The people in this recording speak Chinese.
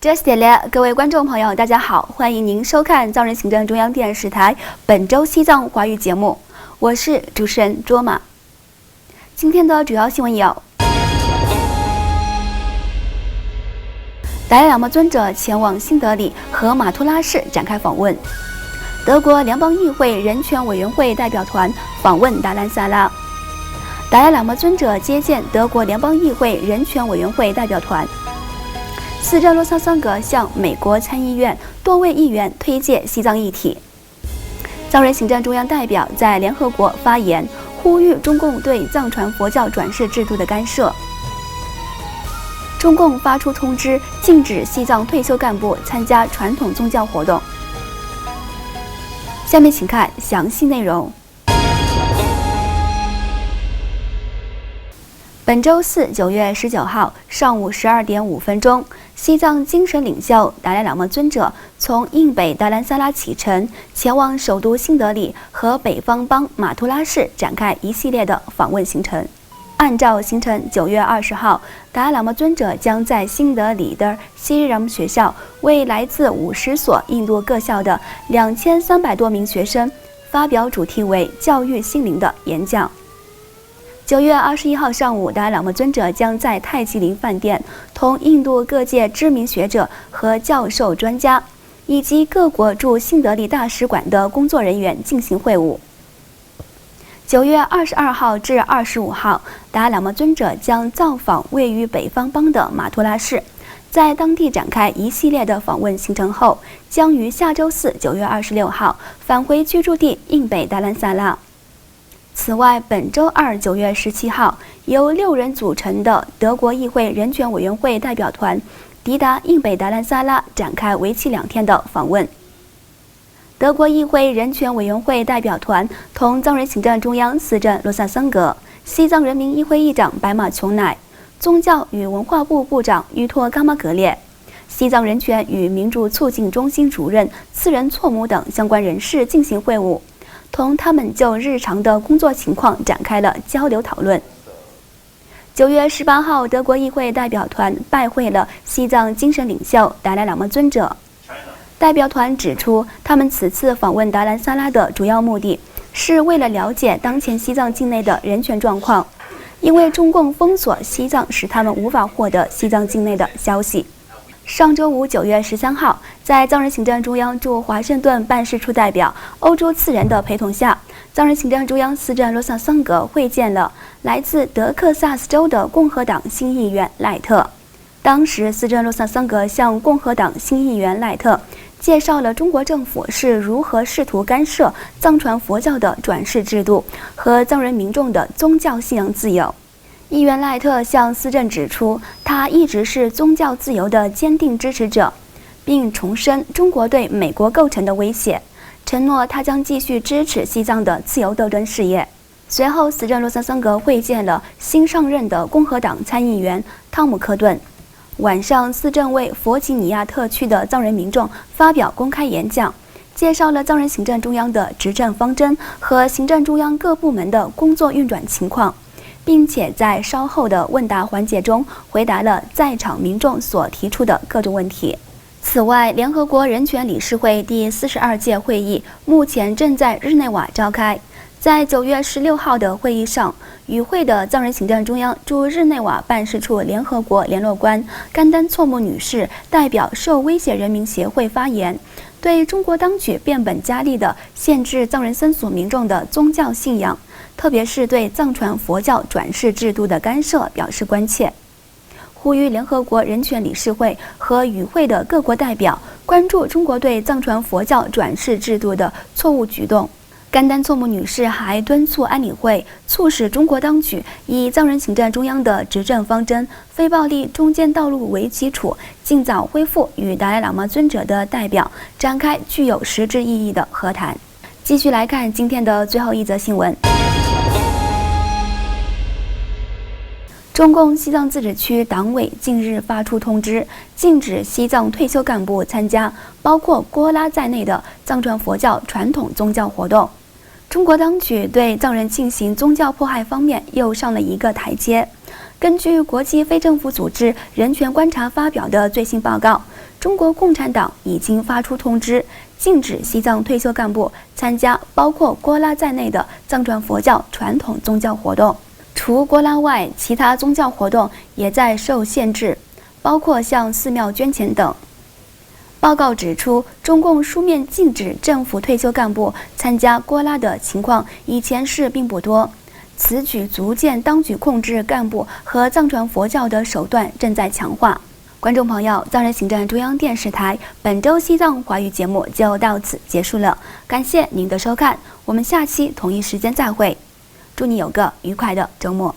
这是各位观众朋友，大家好，欢迎您收看藏人行政中央电视台本周西藏华语节目，我是主持人卓玛。今天的主要新闻有：达赖喇嘛尊者前往新德里和马图拉市展开访问；德国联邦议会人权委员会代表团访问达兰萨拉；达赖喇嘛尊者接见德国联邦议会人权委员会代表团。斯热洛萨桑格向美国参议院多位议员推介西藏议题。藏人行政中央代表在联合国发言，呼吁中共对藏传佛教转世制度的干涉。中共发出通知，禁止西藏退休干部参加传统宗教活动。下面请看详细内容。本周四9月19号上午12点5分钟，西藏精神领袖达赖喇嘛尊者从印北达兰萨拉启程，前往首都新德里和北方邦马图拉市展开一系列的访问行程。按照行程，9月20号，达赖喇嘛尊者将在新德里的西日ram学校为来自50所印度各校的2300多名学生发表主题为“教育心灵”的演讲。9月21号上午，达赖喇嘛尊者将在泰姬陵饭店同印度各界知名学者和教授专家，以及各国驻新德里大使馆的工作人员进行会晤。9月22号至25号，达赖喇嘛尊者将造访位于北方邦的马图拉市，在当地展开一系列的访问行程后，将于下周四9月26号返回居住地印北达兰萨拉。此外，本周二9月17号，由6人组成的德国议会人权委员会代表团抵达印北达兰萨拉，展开为期2天的访问。德国议会人权委员会代表团同藏人行政中央司政罗萨桑格、西藏人民议会议长白马琼乃、宗教与文化部部长于托嘎玛格列、西藏人权与民主促进中心主任次仁措姆等相关人士进行会晤，同他们就日常的工作情况展开了交流讨论。9月18号，德国议会代表团拜会了西藏精神领袖达赖喇嘛尊者。代表团指出，他们此次访问达兰萨拉的主要目的是为了了解当前西藏境内的人权状况，因为中共封锁西藏使他们无法获得西藏境内的消息。上周五9月13号，在藏人行政中央驻华盛顿办事处代表欧洲次仁的陪同下，藏人行政中央司政罗萨桑格会见了来自德克萨斯州的共和党新议员赖特。当时，司政罗萨桑格向共和党新议员赖特介绍了中国政府是如何试图干涉藏传佛教的转世制度和藏人民众的宗教信仰自由。议员赖特向司政指出，他一直是宗教自由的坚定支持者，并重申中国对美国构成的威胁，承诺他将继续支持西藏的自由斗争事业。随后，司政罗萨桑格会见了新上任的共和党参议员汤姆克顿。晚上，司政为弗吉尼亚特区的藏人民众发表公开演讲，介绍了藏人行政中央的执政方针和行政中央各部门的工作运转情况，并且在稍后的问答环节中回答了在场民众所提出的各种问题。此外，联合国人权理事会第42届会议目前正在日内瓦召开。在9月16号的会议上，与会的藏人行政中央驻日内瓦办事处联合国联络官甘丹措木女士代表受威胁人民协会发言，对中国当局变本加厉地限制藏人僧俗民众的宗教信仰，特别是对藏传佛教转世制度的干涉表示关切，呼吁联合国人权理事会和与会的各国代表关注中国对藏传佛教转世制度的错误举动。甘丹措木女士还敦促安理会促使中国当局以藏人行政中央的执政方针非暴力中间道路为基础，尽早恢复与达赖喇嘛尊者的代表展开具有实质意义的和谈。继续来看今天的最后一则新闻。中共西藏自治区党委近日发出通知，禁止西藏退休干部参加包括郭拉在内的藏传佛教传统宗教活动。中国当局对藏人进行宗教迫害方面又上了一个台阶。根据国际非政府组织人权观察发表的最新报告，中国共产党已经发出通知，禁止西藏退休干部参加包括郭拉在内的藏传佛教传统宗教活动。除郭拉外，其他宗教活动也在受限制，包括向寺庙捐钱等。报告指出，中共书面禁止政府退休干部参加郭拉的情况以前是并不多，此举足见当局控制干部和藏传佛教的手段正在强化。观众朋友，藏人行政中央电视台本周西藏华语节目就到此结束了，感谢您的收看，我们下期同一时间再会，祝你有个愉快的周末。